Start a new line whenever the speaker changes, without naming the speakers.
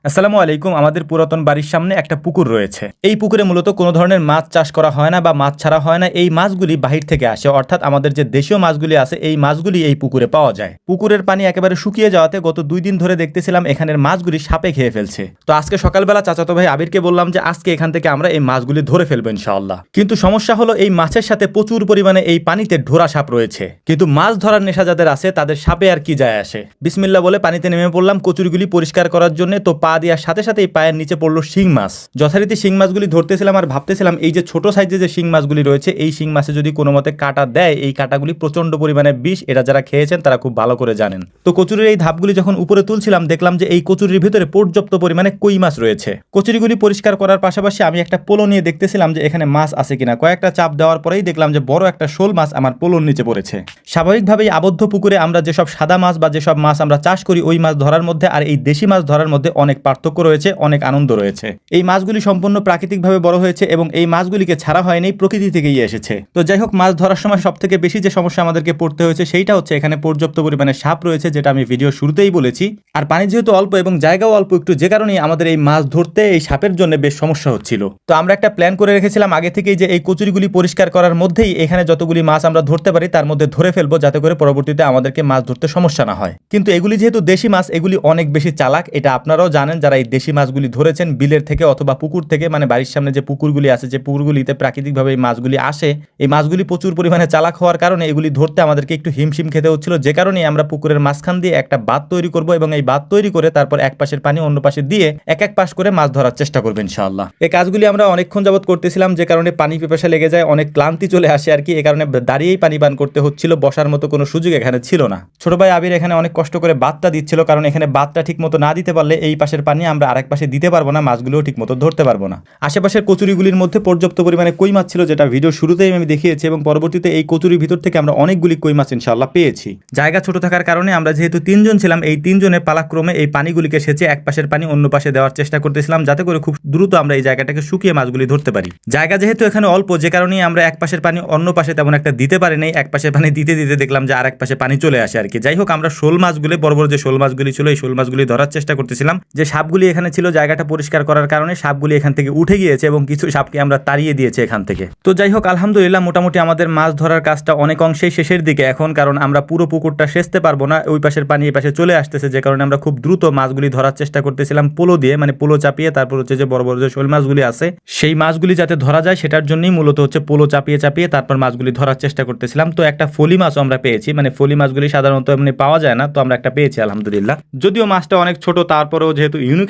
আসসালামু আলাইকুম। আমাদের পুরাতন বাড়ির সামনে একটা পুকুর রয়েছে। এই পুকুরে মূলত কোনো ধরনের মাছ চাষ করা হয় না বা মাছ ছাড়া হয় না। এই মাছগুলি বাহির থেকে আসে, অর্থাৎ আমাদের যে দেশীয় মাছগুলি আছে এই মাছগুলি এই পুকুরে পাওয়া যায়। পুকুরের পানি একেবারে শুকিয়ে যাওয়াতে গত 2 দিন ধরে দেখতেছিলাম এখানের মাছগুলি সাপে খেয়ে ফেলছে। তো আজকে সকালবেলা চাচাতো ভাই আবিরকে বললাম যে আজকে এখান থেকে আমরা এই মাছগুলি ধরে ফেলবো ইনশাআল্লাহ। কিন্তু সমস্যা হলো এই মাছের সাথে প্রচুর পরিমাণে এই পানিতে ঢোরা সাপ রয়েছে। কিন্তু মাছ ধরার নেশা যাদের আছে তাদের সাপে আর কি যায় আসে। বিসমিল্লাহ বলে পানিতে নেমে পড়লাম কচুরিগুলি পরিষ্কার করার জন্য। তো পা দেওয়ার সাথে সাথে এই পায়ের নিচে পড়লো শিং মাছ। যথারীতি শিং মাছগুলি ধরতেছিলাম আর ভাবতেছিলাম এই যে ছোট সাইজে যে শিং মাছগুলি রয়েছে এই শিং মাছে যদি কোনো মতে কাটা দেয়, এই কাটাগুলি প্রচন্ড পরিমাণে বিষ। এটা যারা খেয়েছেন তারা খুব ভালো করে জানেন। তো কচুরির এই ধাপগুলি যখন উপরে তুলছিলাম দেখলাম যে এই কচুরির ভিতরে পর্যাপ্ত পরিমাণে কই মাছ রয়েছে। কচুরিগুলি পরিষ্কার করার পাশাপাশি আমি একটা পোলো নিয়ে দেখতেছিলাম যে এখানে মাছ আছে কিনা। কয়েকটা চাপ দেওয়ার পরেই দেখলাম যে বড় একটা শোল মাছ আমার পোলোর নিচে পড়েছে। স্বাভাবিকভাবেই আবদ্ধ পুকুরে আমরা যেসব সাদা মাছ বা যেসব মাছ আমরা চাষ করি ওই মাছ ধরার মধ্যে আর এই দেশি মাছ ধরার মধ্যে অনেক পার্থক্য রয়েছে, অনেক আনন্দ রয়েছে। এই মাছগুলি সম্পূর্ণ প্রাকৃতিকভাবে বড় হয়েছে এবং এই মাছগুলিকে ছাড়া হয়নি, প্রকৃতি থেকেই এসেছে। তো যাই হোক, মাছ ধরার সময় সব থেকে বেশি যে সমস্যা আমাদেরকে পড়তে হয়েছে সেইটা হচ্ছে এখানে পর্যাপ্ত পরিমাণে সাপ রয়েছে, যেটা আমি ভিডিও শুরুতেই বলেছি। আর পানি যেহেতু অল্প এবং জায়গাও অল্প একটু, যে কারণেই আমাদের এই মাছ ধরতে এই সাপের জন্য বেশ সমস্যা হচ্ছিল। তো আমরা একটা প্ল্যান করে রেখেছিলাম আগে থেকেই যে এই কচুরিগুলি পরিষ্কার করার মধ্যেই এখানে যতগুলি মাছ আমরা ধরতে পারি তার মধ্যে ধরে ফেলবো, যাতে করে পরবর্তীতে আমাদেরকে মাছ ধরতে সমস্যা না হয়। কিন্তু এগুলি যেহেতু দেশি মাছ, এগুলি অনেক বেশি চালাক। এটা আপনারাও জানেন যারা এই দেশি মাছগুলি ধরেছেন বিলের থেকে অথবা পুকুর থেকে, মানে বাড়ির সামনে যে পুকুরগুলি আছে, যে পুকুরগুলিতে প্রাকৃতিকভাবে এই মাছগুলি আসে, এই মাছগুলি প্রচুর পরিমাণে চালাক হওয়ার কারণে এগুলি ধরতে আমাদেরকে একটু হিমশিম খেতে হচ্ছিল। যে কারণে আমরা পুকুরের মাঝখান দিয়ে একটা বাঁধ তৈরি করব এবং এই বাঁধ তৈরি করে তারপর এক পাশের পানি অন্য পাশে দিয়ে এক এক পাশ করে মাছ ধরার চেষ্টা করবো ইনশাআল্লাহ। এই কাজগুলি আমরা অনেকক্ষণ যাবত করতেছিলাম, যে কারণে পানি পিপাসা লেগে যায়, অনেক ক্লান্তি চলে আসে আর কি। এই কারণে দাঁড়িয়েই পানি পান করতে হচ্ছিল, বসার মতো কোনো সুযোগ এখানে ছিল না। ছোট ভাই আবির এখানে অনেক কষ্ট করে বাঁধটা দিচ্ছিল, কারণ এখানে বাঁধটা ঠিক মতো না দিতে পারলে এই পাশের পানি আমরা আরেক পাশে দিতে পারবো না, মাছগুলোও ঠিক মতো ধরতে পারবো না। আশেপাশের কচুরিগুলির মধ্যে পর্যাপ্ত পরিমাণে কই মাছ ছিল, যেটা ভিডিও শুরুতেই আমি দেখিয়েছি, এবং পরবর্তীতে এই কচুরির ভিতর থেকে আমরা অনেকগুলি কই মাছ ইনশাআল্লাহ পেয়েছি। জায়গা ছোট থাকার কারণে আমরা যেহেতু 3 জন ছিলাম, এই 3 জনের পালাক্রমে এই পানিগুলিকে সেচে এক পাশের পানি অন্য পাশে দেওয়ার চেষ্টা করতেছিলাম, যাতে করে খুব দ্রুত আমরা এই জায়গাটাকে শুকিয়ে মাছগুলি ধরতে পারি। জায়গা যেহেতু এখানে অল্প, যে কারণেই আমরা এক পাশের পানি অন্য পাশে তেমন একটা দিতে পারি নাই। এক পাশের পানি দিতে দিতে দেখলাম যে আরেক পাশে পানি চলে আসে আর কি। যাই হোক, আমরা শোল মাছগুলি, বড় বড় যে শোল মাছগুলি ছিল এই শোল মাছগুলি ধরার চেষ্টা করতেছিলাম। যে সাপগুলি এখানে ছিল, জায়গাটা পরিষ্কার করার কারণে সাপগুলি এখান থেকে উঠে গিয়েছে এবং কিছু সাপকে আমরা তাড়িয়ে দিয়েছি এখান থেকে। তো যাই হোক, আলহামদুলিল্লাহ মোটামুটি আমাদের মাছ ধরার কাজটা অনেক অংশেই শেষের দিকে এখন, কারণ আমরা পুরো পুকুরটা সেচতে পারবো না, ওই পাশের পানি এই পাশে চলে আসতেছে, যে কারণে আমরা খুব দ্রুত মাছগুলি ধরার চেষ্টা করতেছিলাম পোলো দিয়ে, মানে পোলো চাপিয়ে। তারপর হচ্ছে যে বড় বড় যে শোল মাছগুলি আছে সেই মাছগুলি যাতে ধরা যায় সেটার জন্যই মূলত হচ্ছে পোলো চাপিয়ে চাপিয়ে তারপর মাছগুলি ধরার চেষ্টা করতেছিলাম। তো একটা ফলি মাছও আমরা পেয়েছি, মানে ফলি মাছগুলি সাধারণত এমনি পাওয়া যায় না, তো আমরা একটা পেয়েছি আলহামদুলিল্লাহ। যদিও মাছটা অনেক ছোট, তারপরেও যেহেতু ইউনিক